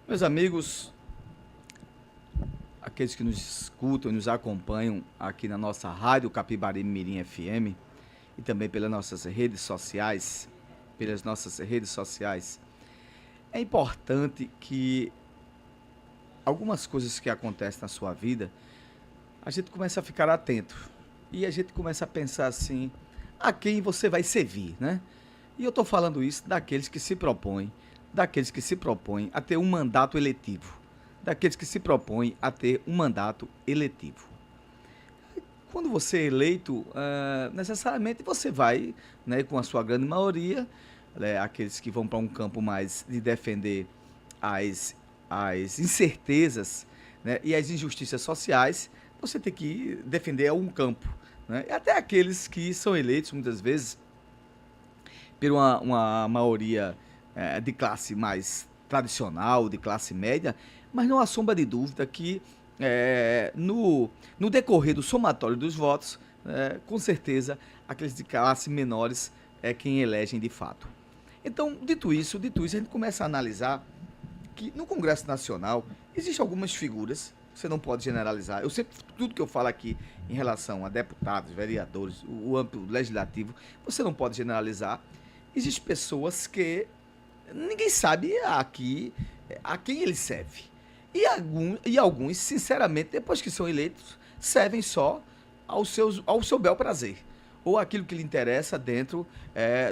Meus amigos, aqueles que nos escutam e nos acompanham aqui na nossa rádio Capibari Mirim FM e também pelas nossas redes sociais, é importante que algumas coisas que acontecem na sua vida, a gente começa a ficar atento e a gente começa a pensar assim, a quem você vai servir, né? E eu estou falando isso daqueles que se propõem a ter um mandato eletivo, daqueles que se propõem a ter um mandato eletivo. Quando você é eleito, necessariamente você vai, né, com a sua grande maioria, aqueles que vão para um campo mais de defender as incertezas, né, e as injustiças sociais, você tem que defender um campo. Né? E até aqueles que são eleitos, muitas vezes, por uma maioria de classe mais tradicional, de classe média, mas não há sombra de dúvida que no decorrer do somatório dos votos, com certeza, aqueles de classe menores é quem elegem de fato. Então, dito isso, a gente começa a analisar que no Congresso Nacional existem algumas figuras, você não pode generalizar. Eu sempre, tudo que eu falo aqui em relação a deputados, vereadores, o âmbito legislativo, você não pode generalizar. Existem pessoas que ninguém sabe aqui a quem ele serve. E alguns, sinceramente, depois que são eleitos, servem só ao seu bel prazer. Ou aquilo que lhe interessa dentro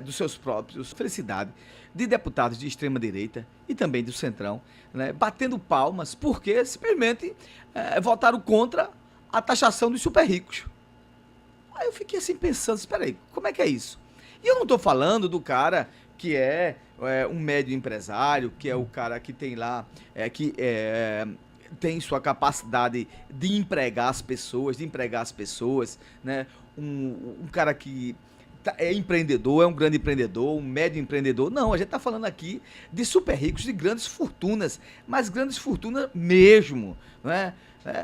dos seus próprios felicidade, de deputados de extrema-direita e também do Centrão, né, batendo palmas porque simplesmente votaram contra a taxação dos super ricos. Aí eu fiquei assim pensando, espera aí, como é que é isso? E eu não estou falando do cara que é um médio empresário, que é o cara que tem lá, que tem sua capacidade de empregar as pessoas, né? Um cara que é empreendedor, é um grande empreendedor, um médio empreendedor. Não, a gente está falando aqui de super ricos, de grandes fortunas, mas grandes fortunas mesmo, né?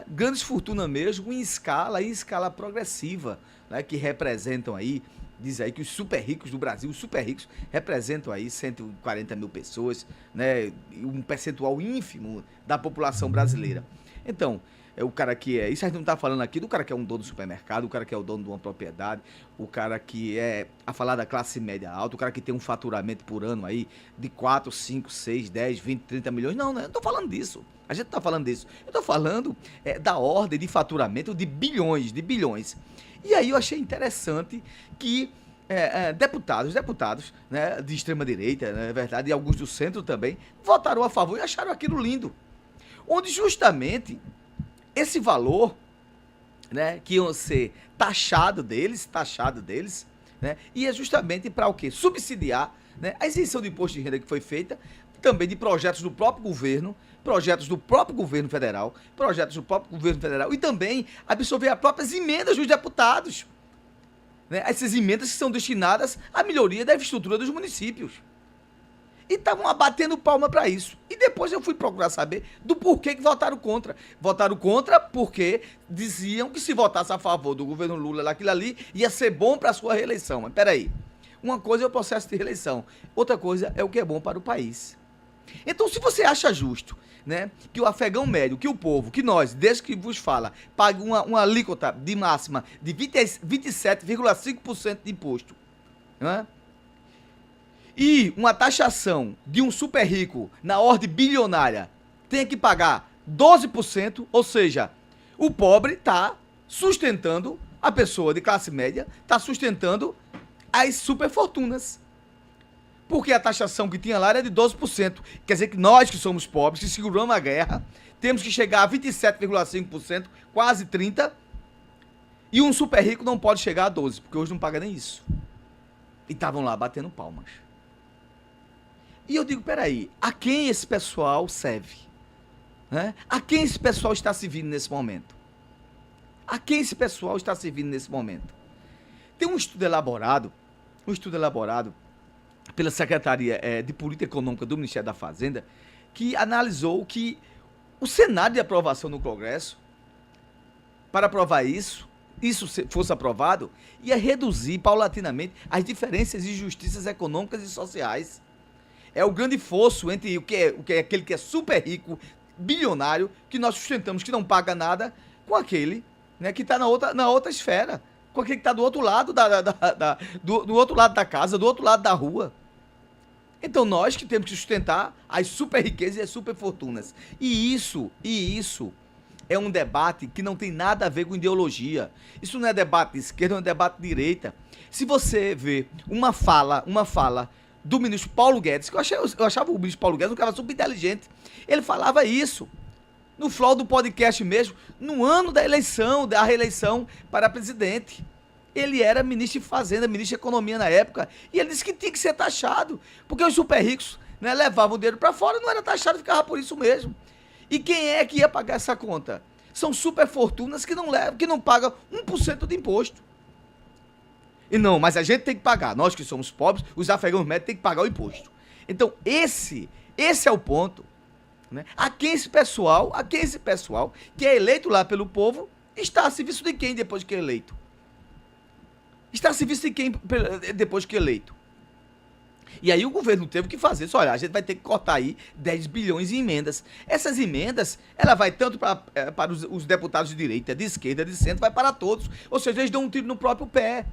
Grandes fortunas mesmo em escala progressiva, né? Que representam aí, diz aí que os super ricos do Brasil, os super ricos representam aí 140 mil pessoas, né? Um percentual ínfimo da população brasileira. Então, o cara que isso a gente não está falando aqui do cara que é um dono do supermercado, o cara que é o dono de uma propriedade, o cara que a falar da classe média alta, o cara que tem um faturamento por ano aí de 4, 5, 6, 10, 20, 30 milhões. Não, eu não estou falando disso. A gente não está falando disso. Eu estou falando da ordem de faturamento de bilhões. E aí eu achei interessante que deputados, né, de extrema-direita, na verdade, e alguns do centro também, votaram a favor e acharam aquilo lindo. Onde justamente esse valor, né, que iam ser taxado deles, né, e é justamente para o quê? Subsidiar, né, a isenção de imposto de renda que foi feita, também de projetos do próprio governo federal, e também absorver as próprias emendas dos deputados, né, essas emendas que são destinadas à melhoria da infraestrutura dos municípios. E estavam batendo palma para isso. E depois eu fui procurar saber do porquê que votaram contra. Votaram contra porque diziam que se votasse a favor do governo Lula naquilo ali, ia ser bom para a sua reeleição. Mas peraí, uma coisa é o processo de reeleição, outra coisa é o que é bom para o país. Então, se você acha justo, né, que o afegão médio, que o povo, que nós, desde que vos fala, pague uma alíquota de máxima de 27,5% de imposto, né? E uma taxação de um super rico na ordem bilionária tem que pagar 12%, ou seja, o pobre está sustentando, a pessoa de classe média está sustentando as superfortunas. Porque a taxação que tinha lá era de 12%. Quer dizer que nós que somos pobres, que seguramos a guerra, temos que chegar a 27,5%, quase 30%, e um super rico não pode chegar a 12%, porque hoje não paga nem isso. E estavam lá batendo palmas. E eu digo, peraí, a quem esse pessoal serve? Né? A quem esse pessoal está servindo nesse momento? Tem um estudo elaborado pela Secretaria de Política Econômica do Ministério da Fazenda, que analisou que o cenário de aprovação no Congresso, para aprovar isso fosse aprovado, ia reduzir paulatinamente as diferenças e injustiças econômicas e sociais. É o grande fosso entre o que é aquele que é super rico, bilionário, que nós sustentamos, que não paga nada, com aquele, né, que está na outra esfera, com aquele que está do outro lado do outro lado da casa, do outro lado da rua. Então nós que temos que sustentar as super riquezas e as super fortunas. E isso é um debate que não tem nada a ver com ideologia. Isso não é debate de esquerda, é um debate de direita. Se você vê uma fala do ministro Paulo Guedes, que eu achava o ministro Paulo Guedes um cara super inteligente, ele falava isso no flow do podcast mesmo, no ano da eleição, da reeleição para presidente. Ele era ministro de Fazenda, ministro de Economia na época, e ele disse que tinha que ser taxado, porque os super ricos, né, levavam o dinheiro para fora, não era taxado, ficava por isso mesmo. E quem é que ia pagar essa conta? São super fortunas que não pagam 1% de imposto. E não, mas a gente tem que pagar. Nós que somos pobres, os afegãos médios têm que pagar o imposto. Então, esse é o ponto, né? A quem esse pessoal que é eleito lá pelo povo, está a serviço de quem depois que é eleito? Está a serviço de quem depois que é eleito? E aí o governo teve que fazer isso. Olha, a gente vai ter que cortar aí 10 bilhões em emendas. Essas emendas, ela vai tanto para os deputados de direita, de esquerda, de centro, vai para todos. Ou seja, eles dão um tiro no próprio pé.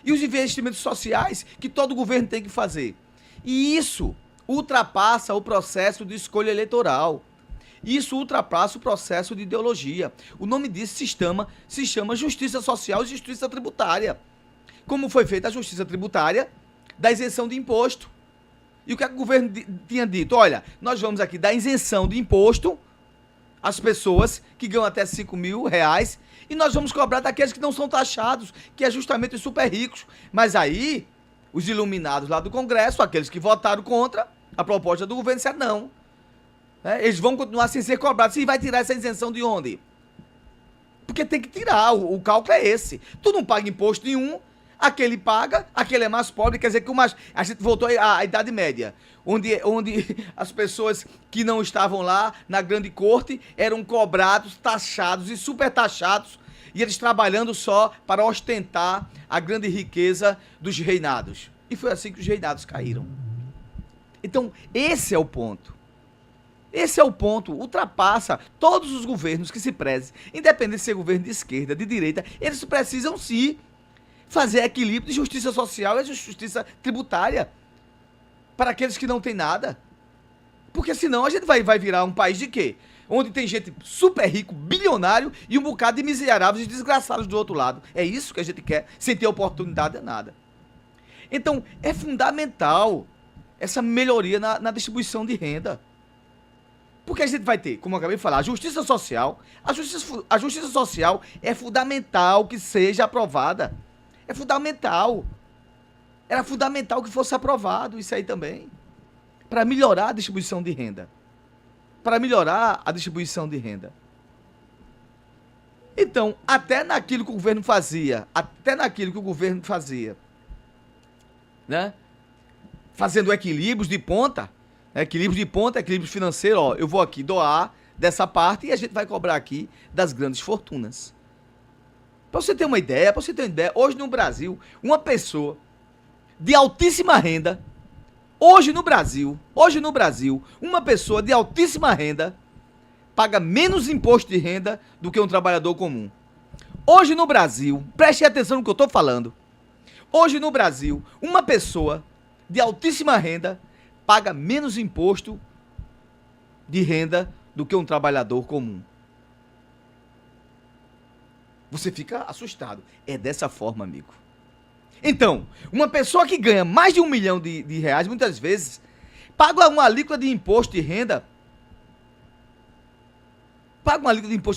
E os investimentos sociais que todo governo tem que fazer. E isso ultrapassa o processo de escolha eleitoral. Isso ultrapassa o processo de ideologia. O nome disso se chama justiça social e justiça tributária. Como foi feita a justiça tributária da isenção de imposto. E o que o governo tinha dito? Olha, nós vamos aqui dar isenção de imposto às pessoas que ganham até 5 mil reais e nós vamos cobrar daqueles que não são taxados, que é justamente os super ricos. Mas aí, os iluminados lá do Congresso, aqueles que votaram contra a proposta do governo, disseram não. Eles vão continuar sem ser cobrados. E vai tirar essa isenção de onde? Porque tem que tirar, o cálculo é esse. Tu não paga imposto nenhum, aquele paga, aquele é mais pobre, quer dizer que a gente voltou à Idade Média, onde as pessoas que não estavam lá na grande corte eram cobrados, taxados e super taxados, e eles trabalhando só para ostentar a grande riqueza dos reinados. E foi assim que os reinados caíram. Então, esse é o ponto. Esse é o ponto, ultrapassa todos os governos que se prezem, independente de ser governo de esquerda, de direita, eles precisam sim fazer equilíbrio de justiça social e de justiça tributária para aqueles que não têm nada. Porque senão a gente vai virar um país de quê? Onde tem gente super rico, bilionário e um bocado de miseráveis e desgraçados do outro lado. É isso que a gente quer, sem ter oportunidade de nada. Então, é fundamental essa melhoria na distribuição de renda. Porque a gente vai ter, como eu acabei de falar, a justiça social. A justiça social é fundamental que seja aprovada. É fundamental. Era fundamental que fosse aprovado isso aí também. Para melhorar a distribuição de renda. Para melhorar a distribuição de renda. Então, até naquilo que o governo fazia, né? Fazendo equilíbrios de ponta, equilíbrio financeiro, ó, eu vou aqui doar dessa parte e a gente vai cobrar aqui das grandes fortunas. Para você ter uma ideia, hoje no Brasil, uma pessoa de altíssima renda, hoje no Brasil, uma pessoa de altíssima renda paga menos imposto de renda do que um trabalhador comum. Hoje no Brasil, preste atenção no que eu estou falando. Hoje no Brasil, uma pessoa de altíssima renda paga menos imposto de renda do que um trabalhador comum. Você fica assustado. É dessa forma, amigo. Então, uma pessoa que ganha mais de 1 milhão de reais, muitas vezes, paga uma alíquota de imposto de renda,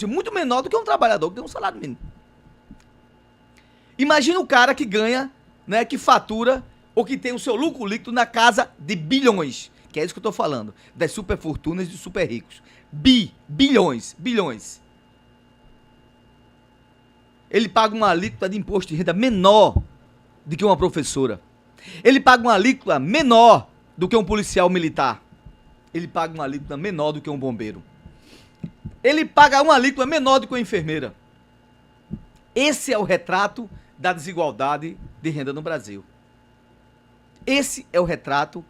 muito menor do que um trabalhador que tem um salário mínimo. Imagina o cara que ganha, né, que fatura ou que tem o seu lucro líquido na casa de bilhões, que é isso que eu estou falando, das superfortunas e dos super ricos. Bilhões. Ele paga uma alíquota de imposto de renda menor do que uma professora. Ele paga uma alíquota menor do que um policial militar. Ele paga uma alíquota menor do que um bombeiro. Ele paga uma alíquota menor do que uma enfermeira. Esse é o retrato da desigualdade de renda no Brasil. Esse é o retrato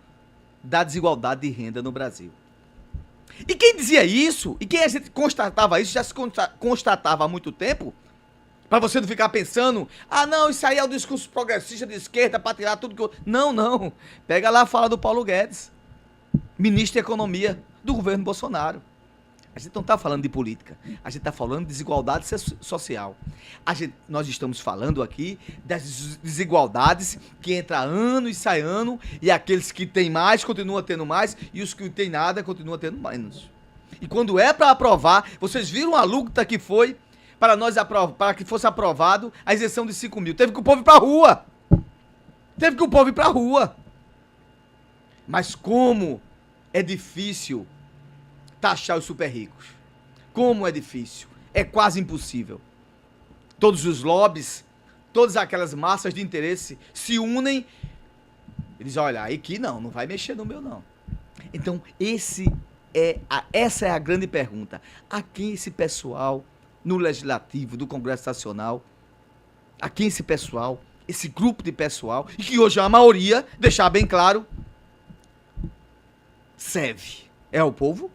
da desigualdade de renda no Brasil. E quem dizia isso, e quem a gente constatava isso, já se constatava há muito tempo, para você não ficar pensando, ah não, isso aí é o discurso progressista de esquerda para tirar tudo que eu... Não, não. Pega lá a fala do Paulo Guedes, ministro da Economia do governo Bolsonaro. A gente não está falando de política, a gente está falando de desigualdade social. Nós estamos falando aqui das desigualdades que entra ano e sai ano, e aqueles que têm mais continuam tendo mais, e os que não têm nada continuam tendo menos. E quando é para aprovar, vocês viram a luta que foi para que fosse aprovado a isenção de 5 mil. Teve que o povo ir para a rua. Teve que o povo ir para a rua. Mas como é difícil taxar os super ricos. Como é difícil. É quase impossível. Todos os lobbies, todas aquelas massas de interesse se unem e dizem, olha, aqui não vai mexer no meu não. Então, essa é a grande pergunta. A quem esse pessoal no Legislativo, do Congresso Nacional, a quem esse pessoal, esse grupo de pessoal, e que hoje é a maioria, deixar bem claro, serve? É o povo?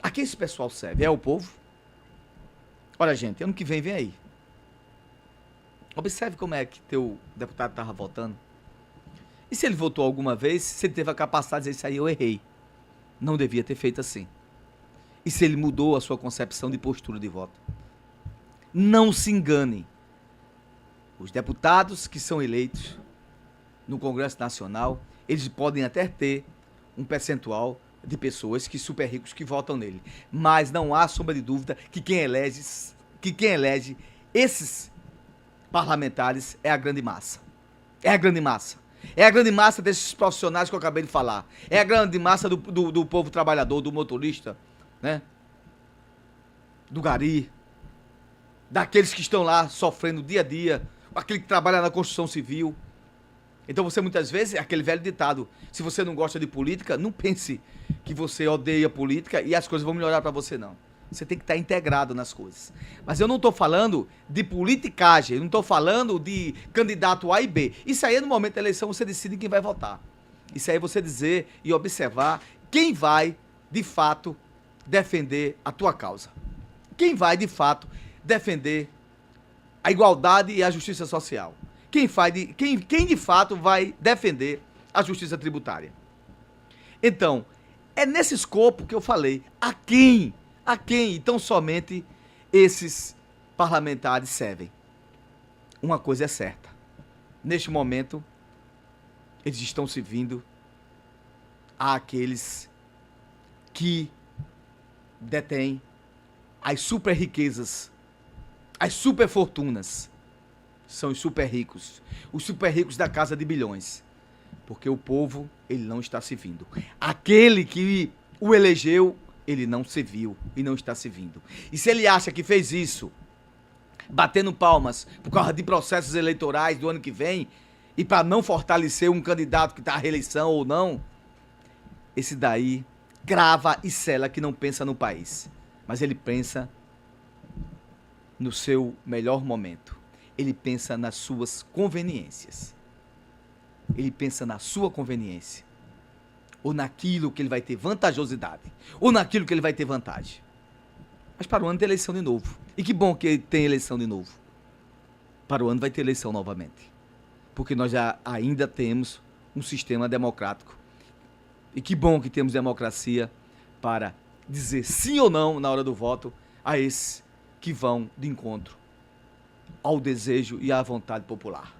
A quem esse pessoal serve? É o povo? Olha, gente, ano que vem aí. Observe como é que teu deputado estava votando. E se ele votou alguma vez, se ele teve a capacidade de dizer, isso aí eu errei. Não devia ter feito assim. E se ele mudou a sua concepção de postura de voto. Não se engane. Os deputados que são eleitos no Congresso Nacional, eles podem até ter um percentual de pessoas que super ricos que votam nele. Mas não há sombra de dúvida que quem elege esses parlamentares é a grande massa. É a grande massa. É a grande massa desses profissionais que eu acabei de falar. É a grande massa do povo trabalhador, do motorista, né? Do gari, daqueles que estão lá sofrendo dia a dia, aquele que trabalha na construção civil. Então você muitas vezes, aquele velho ditado, se você não gosta de política, não pense que você odeia política e as coisas vão melhorar para você, não. Você tem que estar integrado nas coisas. Mas eu não estou falando de politicagem, eu não estou falando de candidato A e B. Isso aí, no momento da eleição, você decide quem vai votar. Isso aí é você dizer e observar quem vai, de fato, defender a tua causa. Quem vai, de fato, defender a igualdade e a justiça social. Quem de fato vai defender a justiça tributária. Então, é nesse escopo que eu falei, a quem então somente esses parlamentares servem. Uma coisa é certa, neste momento, eles estão servindo àqueles que detêm as super riquezas, as super fortunas. São os super ricos da casa de bilhões, porque o povo, ele não está servindo. Aquele que o elegeu, ele não serviu e não está servindo. E se ele acha que fez isso, batendo palmas por causa de processos eleitorais do ano que vem, e para não fortalecer um candidato que está à reeleição ou não, esse daí crava e sela que não pensa no país, mas ele pensa no seu melhor momento. Ele pensa nas suas conveniências. Ele pensa na sua conveniência. Ou naquilo que ele vai ter vantajosidade. Ou naquilo que ele vai ter vantagem. Mas para o ano tem eleição de novo. E que bom que tem eleição de novo. Para o ano vai ter eleição novamente. Porque nós ainda temos um sistema democrático. E que bom que temos democracia para dizer sim ou não na hora do voto a esses que vão de encontro ao desejo e à vontade popular.